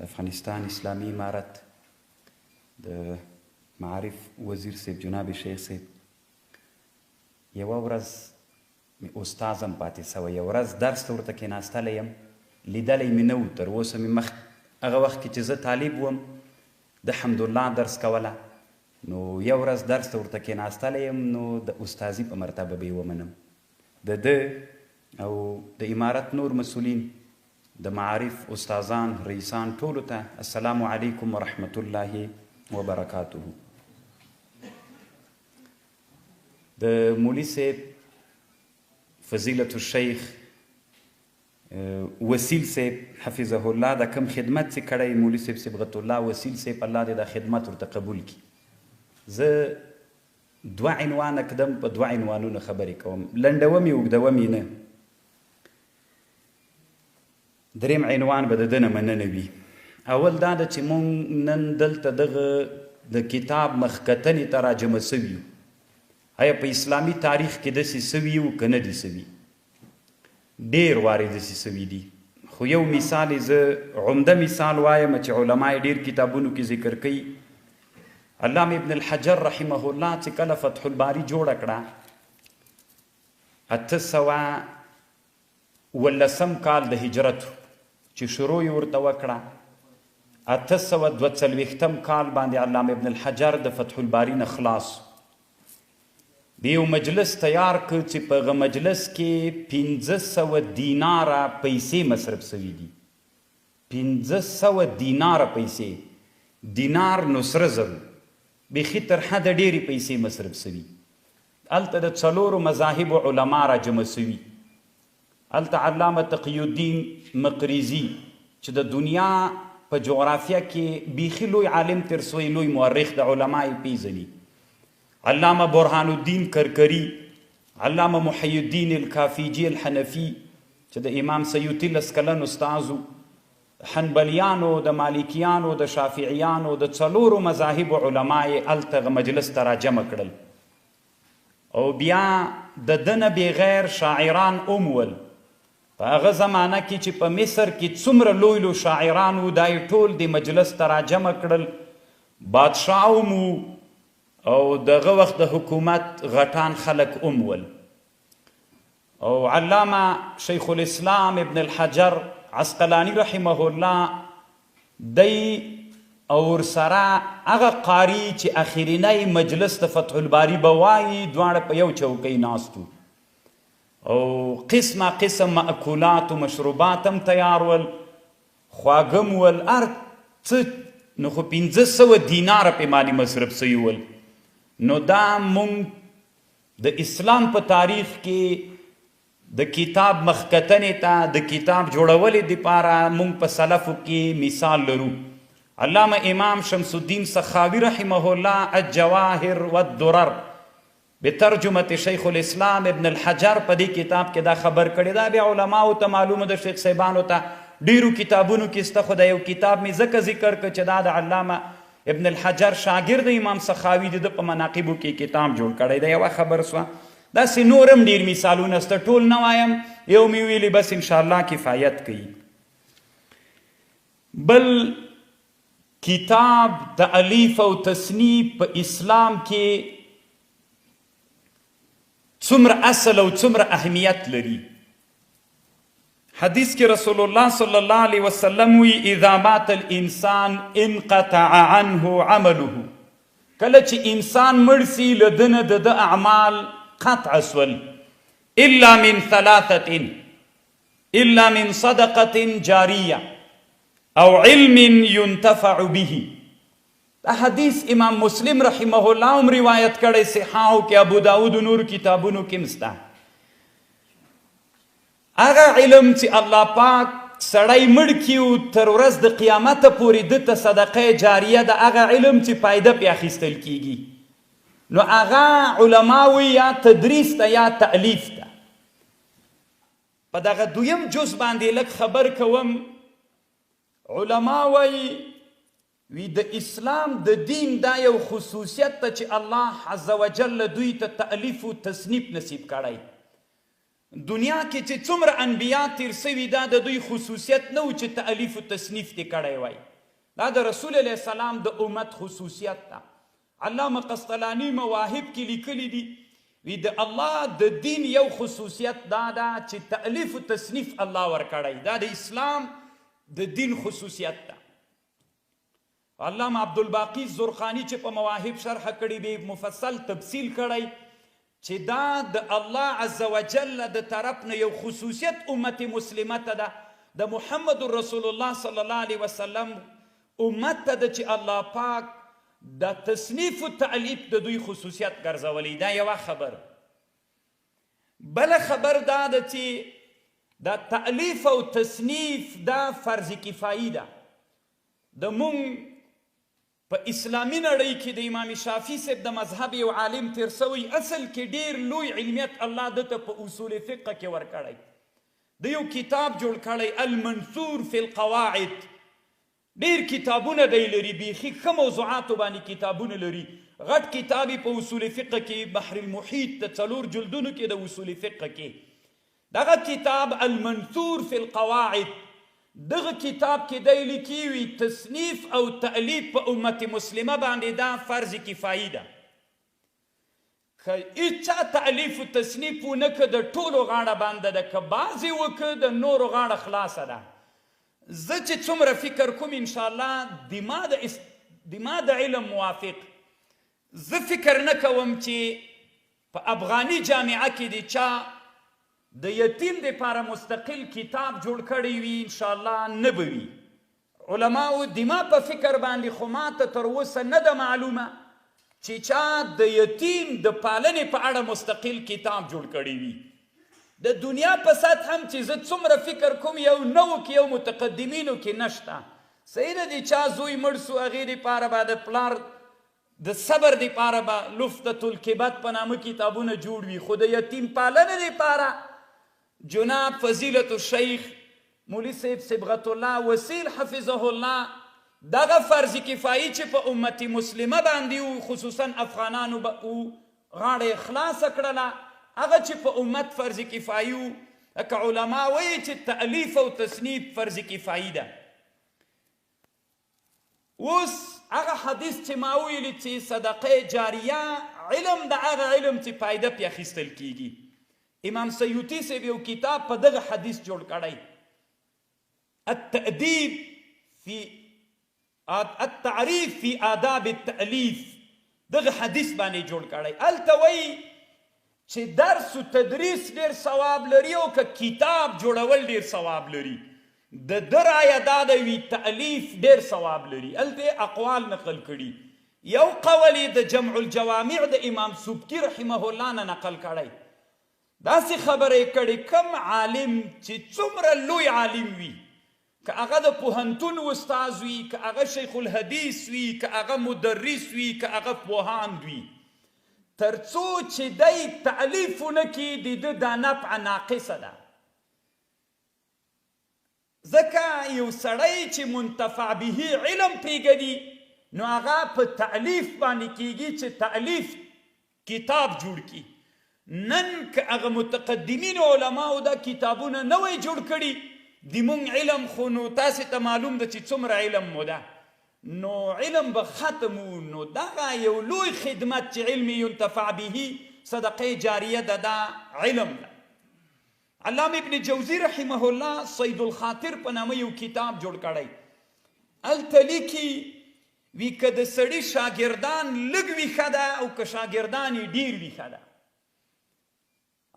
افغانستان اسلامي امارت د معارف وزیر صاحب جناب شیخ صاحب یوه ورځ مې استاز هم پاتې سوی، یوه ورځ درس ته ورته کېناستلی یم، لیدلی مې نه و، تر اوسه مې مخ هغه وخت کې چې زه طالب وم د حمدالله درس کوله، نو یو ورځ درس ته ورته کېناستلی یم، نو د استازي په مرتبه به یې ومنم. د ده او د امارت نور مسؤلین، د معارف استازان، رئیسان، ټولو ته السلام علیکم ورحمت الله وبرکاته. د مولي صاحب فضیلة الشیخ وسیل صاحب حفظه الله د کم خدمت چې کړی مولي صاحب صبغت الله وسیل صاحب، الله دې دا خدمت ورته قبول کړي. زه دوه عنوانه کدم، په دوه عنوانونو خبرې کوم، لنډوم یې اوږدوم یې نه. دریم عنوان به د ده نه مننه وي. اول دا ده چې مونږ نن دلته دغه د کتاب مخکتنې ته راجمع سوي یو. آیا په اسلامي تاریخ کې داسې سوي یو که نه دي سوي؟ ډېر وارې داسې سوي دي، خو یو مثال یې زه عمده مثال وایم چې علما یې ډېر کتابونو کې ذکر کوي. علامه ابن الحجر رحمه الله چې کله فتح الباري جوړه کړه 818 کال د هجرت چې شروع یې ورته وکړه، 842 کال باندې علامه ابن الحجر د فتح الباري نه خلاص د یو مجلس تیار کړ چې په هغه مجلس کې 1500 دیناره پیسې مصرف سوي دي. 1500 دیناره پیسې، دینار نو سره زرو، بیخي تر حده ډېرې پیسې مصرف سوي. هلته د 4 مذاهبو علما را جمع سوي. هلته علامه تقی الدین مقریزي چې د دنیا په جغرافیه کې بیخي لوی عالم تر سوی، لوی مورخ د علما یې پیژني، علامه برهان الدین کرکری، علامه محی الدین الکافیجی الحنفي چې د امام سیوطي لس کلن استازو، حنبلیانو، د مالکیانو، د شافعیانو، د 4 مذاهبو علما یې هلته مجلس ته راجمع کړل. او بیا د ده نه بغیر شاعران ول. په هغه زمانه کې چې په مصر کې څومره لوی لوی شاعران وو، دا یې ټول د مجلس ته راجمع کړل. بادشاه وو او دغه وخت د حکومت غټان خلک ول. او علامه شیخ الاسلام ابن الحجر عسقلانی رحمه الله دی او ورسره هغه قاری چې اخرینی مجلس د فتح الباري به وایي، دواړه په یو چوکۍ ناست وو او قسمه قسم مأکولات و مشروبات هم تیار ول، خواږه ول، هر څه. نو خو 1500 دیناره پې باندې مصرف سوي ول. نو دا مونږ د اسلام په تاریخ کې د کتاب مخکتنې ته د کتاب جوړولې دپاره مونږ په سلفو کې مثال لرو. علامه امام شمس الدین سخاوي رحمه الله الجواهر والدرر بترجمه شیخ الاسلام ابن الحجر په دې کتاب کې دا خبر کړی. دا بیا علماو ته معلومه ده، شیخ صاحبانو ته ډیرو کتابونو کې سته، خو د یو کتاب مې ځکه ذکر کړ چې دا د علامه ابن الحجر شاګرد امام سخاوي د په مناقبو کې کتاب جوړ کړی دی. یوه خبر سوه. داسې نور هم ډېر مثالونه سته، ټول نه وایم، یو مې ویلي بس انشاءالله کفایت کوي. بل کتاب تألیف او تصنیف په اسلام کې څومره اصل او څومره اهمیت لري. حدیث کې رسول الله صلی الله علیه وسلم وی اذا مات الانسان انقطع عنه عمله. کله چې انسان مړ سي له ده نه د ده اعمال قطع سول، الا من ثلاثه، الا من صدقه جاریه او علم ينتفع به. دا حدیث امام مسلم رحمه الله هم روایت کړی، صحاحو کې، ابو داود و نور کتابونو کې مسته. هغه علم چې الله پاک سړی مړ کړي تر ورځ د قیامته پورې ده ته صدقه جاریه ده، هغه علم چې فایده پرې اخیستل کیږي، نو هغه علما وایي یا تدریس ته یا تألیف ته. په دغه دویم جز باندې لږ خبر کوم. علما وایي وی د اسلام د دین دا یو خصوصیت ته چې الله عز وجل دوی ته تألیف و تصنیف نصیب کړی. دنیا کې چې څومره انبیا تیر سوي دا د دوی خصوصیت نه و چې تألیف و تصنیف دې کړی وای. دا د رسول علیه السلام د امت خصوصیت ده. علامه قسطلاني مواهب کې لیکلي دي وی د الله د دین یو خصوصیت دا ده چې تألیف و تصنیف الله ورکړی، دا د اسلام د دین خصوصیت ده. علامه عبدالباقی زرخانی چې په مواهب شرح کړي دی مفصل تفصیل کړی چې دا د الله عز وجل د طرف نه یو خصوصیت امت مسلمه ته ده، د محمد رسول الله صلی الله علیه وسلم امت ته ده چې الله پاک د تصنیف و تعلیف د دوی خصوصیت ګرځولی. دا یوه خبر. بله خبر دا ده چې دا تعلیف او تصنیف دا فرض کفایي ده. د مونږ په اسلامي نړۍ کې د امام شافعي صاحب د مذهب یو عالم تیر سوی، اصل کې ډیر لوی علمیت الله دته په اصول فقه کې ورکړی. د یو کتاب جوړ کړی المنثور فی القواعد، ډیر کتابونه دی لري، بیخي ښه موضوعاتو باندې کتابونه لري. غټ کتاب په اصول فقه کې بحر المحیط د 4 جلدونو کې د اصول فقه کې دغه کتاب المنثور فی القواعد، دغه کتاب کې دی لیکي وي تصنیف او تألیف په امت مسلمه باندې دا فرض کفایي ده. که هیچا تألیف و تصنیف ونه که د ټولو غاړه باندې ده، که بعضې وکړه د نورو غاړه خلاصه ده. زه چې څومره فکر کوم انشاءالله دما د علم موافق، زه فکر نه کوم چې په افغاني جامعه کې د چا د یتیم دپاره مستقل کتاب جوړ کړی وي، انشاءالله نه به وي. علماو دما په فکر باندې خو ماته تر اوسه نه ده معلومه چې چا د یتیم د پالنې په اړه مستقل کتاب جوړ کړی وي. د دنیا په سطح هم چې زه څومره فکر کوم یو نوو کې یو متقدمینو کې نشته. صحیح ده د چا زوی مړ سو هغې دپاره به د پلار د صبر دپاره به لفتة الکبد په نامه کتابونه جوړ وي، خو د یتیم پالنې دپاره جناب فضیلت الشیخ مولی صاحب صبغت الله وسیل حفظه الله دغه فرض کفایي چې په امت مسلمه باندې و خصوصا افغانانو غاړه خلاصه کړله، هغه چې په امت فرض کفایي و، لکه علما وایي چې تألیف او تصنیف فرض کفایي ده. اوس هغه حدیث چې ما ویلي چې صدقه جاریه علم د هغه علم چې فایده پې اخیستل کیږي. امام سیوطي صاحب یو کتاب په دغه حدیث جوړ کړی، التأدیب فی التعریف فی آداب التألیف، دغه حدیث باندې جوړ کړی. هلته وایي چې درس و تدریس ډیر ثواب لري او که کتاب جوړول ډیر ثواب لري. د ده رایه دا ده وي تألیف ډیر ثواب لري. هلته اقوال نقل کړي. یو قول یې د جمع الجوامع د امام سبکي رحمه الله نه نقل کړی. داسې خبرې کړي کم عالم چې څومره لوی عالم وي، که هغه د پوهنتون استاذ وي، که هغه شیخ الحدیث وي، که هغه مدرس وي، که هغه پوهاند وي، تر څو چې دی تألیف ونه کړي د ده دا نفع ناقصه ده. ځکه یو سړی چې منتفع به علم پرېږدي نو هغه په تألیف باندې کېږي چې تألیف کتاب جوړ کړي. نن که هغه متقدمین علماو دا کتابونه نوی جوړ کړي د مونږ علم خو نو تاسې ته معلوم ده چې څومره علم مو ده، نو علم به ختم و. نو دغه یو لوی خدمت چې علم ينتفع به صدقه جاریه ده، دا علم ده. علامه ابن جوزی رحمه الله صید الخاطر په نامه یو کتاب جوړ کړی. هلته لیکي وي که د سړي شاګردان لږ وي ښه ده او که شاګردان یې ډېر وي ښه ده.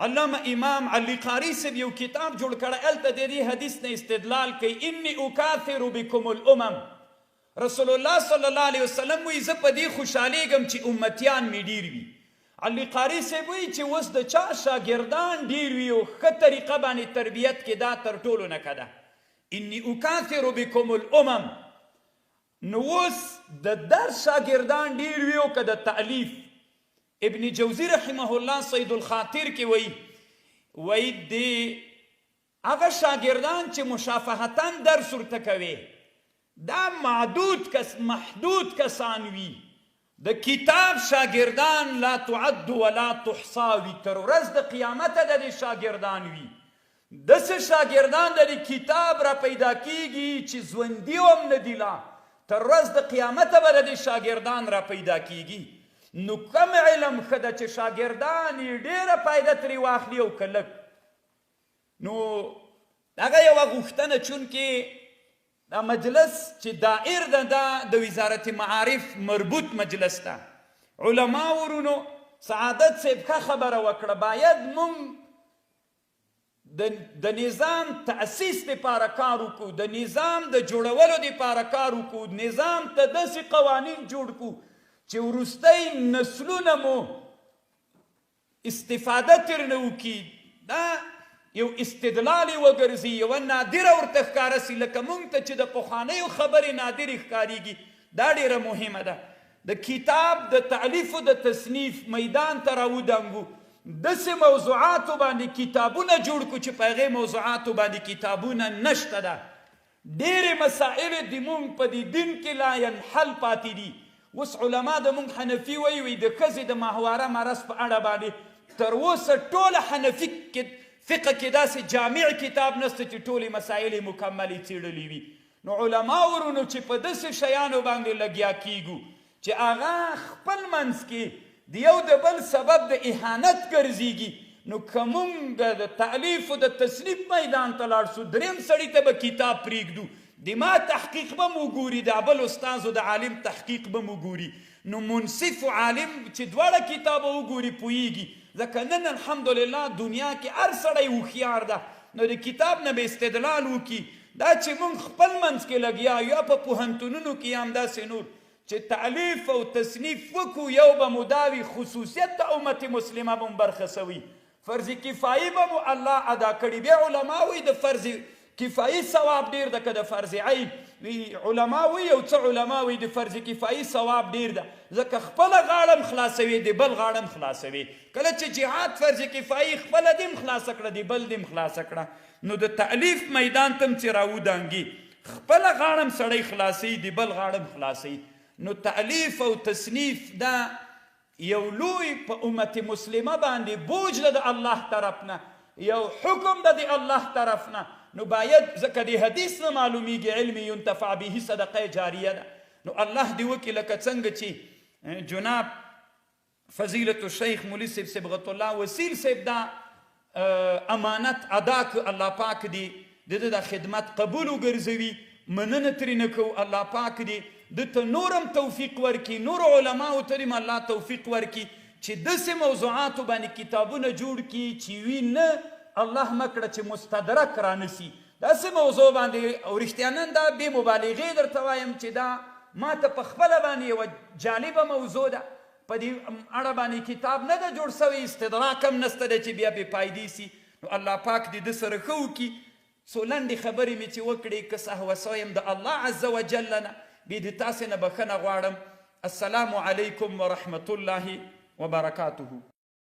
علامه امام علی قاری صاحب یو کتاب جوړ کړی، هلته د دې حدیث نه استدلال کوي انی اکاثر بکم الامم. رسول الله صلی الله علیه وسلم وایي زه په دې خوشحالیږم چې امتیان مې ډېر وي. علی قاری صاحب وایي چې اوس د چا شاګردان ډېر وي او ښه طریقه باندې تربیت کې دا تر ټولو نه ښه ده. انی اکاثر بکم الامم. نو اوس د درس شاګردان ډېر وي او که د تألیف. ابن جوزی رحمه الله صید الخاطر کې وایي د هغه شاګردان چې مشافهتاً درس ورته کوي دا محدود کسان وي. د کتاب شاګردان لا تعد ولا تحصا وي، تر ورځ د قیامته د دې شاګردان وي. داسې شاګردان د کتاب را پیدا کیږي چې ژوندي هم نه دي لا، تر ورځ د قیامته به د دې شاګردان را پیدا کیږي نو کم علم ښه ده چې شاګردان یې ډېره فایده ترې واخلي او که لږ نو هغه یوه غوښتنه چونکې دا مجلس چې دایر ده دا د وزارت معارف مربوط مجلس ده علما ورونو سعادت صاحب ښه خبره وکړه باید موږ د نظام تأسیس دپاره کار وکړو د نظام د جوړولو دپاره کار وکړو نظام ته داسې قوانین جوړ کړو چې وروستی نسلونه مو استفاده ترنه وکړي دا یو استدلال یې وګرځي یوه نادره ورته ښکاره سي لکه موږ ته چې د پخوانیو خبرې نادرې ښکارېږي دا ډېره مهمه ده د کتاب د تعلیف و د تصنیف میدان ته راودانګو داسې موضوعاتو باندې کتابونه جوړ کړو چې په هغې موضوعاتو باندې کتابونه نشته ده ډېرې مسائل د مونږ په دې دین کې لا ینحل پاتې دي اوس علما د مونږ حنفي وایي د ښځې د ماهواره مرض په اړه باندې تر اوسه ټوله حنفي فقه کې داسې جامع کتاب نشته چې ټولې مسایل یې مکملې څېړلې وي نو علما ورونو چې په داسې شیانو باندې لګیا کیږو چې هغه خپل منځ کې د یو د بل سبب د اهانت ګرځېږي نو که موږ د تألیف و د تصنیف میدان ته لاړ شو درېیم سړي ته به کتاب پرېږدو د ما تحقیق به مو ګوري د بل استاذ و د عالم تحقیق به مو ګوري نو منصف و عالم چې دواړه کتابه وګوري پوهېږي ځکه نن الحمدلله دنیا کې هر سړی هوښیار ده نو د کتاب نه به استدلال وکړي دا چې موږ خپل منځ کې لګیا یا په پوهنتونونو کې هم داسې نور چې تعلیف او تصنیف وکړو یو به مو دا وي خصوصیت د امت مسلمه به مو برخصوي فرض کفایي به مو الله ادا کړي بیا علما وایي د فرض کفایي ثواب ډېر ده که د فرض عین وي علما وایي یو څه علما وایي د فرض کفایي ثواب ډېر ده ځکه خپله غاړه هم خلاصوي د بل غاړه هم خلاصوي کله چې جهاد فرض کفایي خپله دې هم خلاصه کړه د بل دې هم خلاصه کړه نو د تألیف میدان ته هم چې راودانګي خپله غاړه هم سړی خلاصوي د بل غاړه هم خلاصوي نو تألیف او تصنیف دا یو لوی په امت مسلمه باندې بوج ده د الله طرف نه یو حکم ده د الله طرف نه نو باید ځکه د حدیث نه معلومیږي علم ينتفع به صدقه جاریه ده نو الله دې وکړي لکه څنګه چې جناب فضیلت الشیخ مولوی صاحب صبغت الله وسیل صاحب دا امانت ادا کړ الله پاک دې د خدمت قبول وګرځوي مننه ترې نه کوو الله پاک دې دته نورم توفیق ورکي نور علماو ته هم الله توفیق ورکي چې داسې موضوعاتو باندې کتابونه جوړ کړي چې وي نه الله مکړه چې مستدرک رانسي داسې موضوع باندې او رښتیا نن دا بې مبالغې درته وایم چې دا ما ته په خپله باندې یوه جالبه موضوع ده په دې اړه باندې کتاب نه ده جوړ سوی استدراک هم نسته ده چې بیا بې فایدې سي نو الله پاک دې ده سره ښه وکړي څو لنډې خبرې مې چې وکړې که سهوه سویم د الله عز وجل نه بیا د تاسې نه بخښنه غواړم السلام علیکم ورحمة الله وبرکاته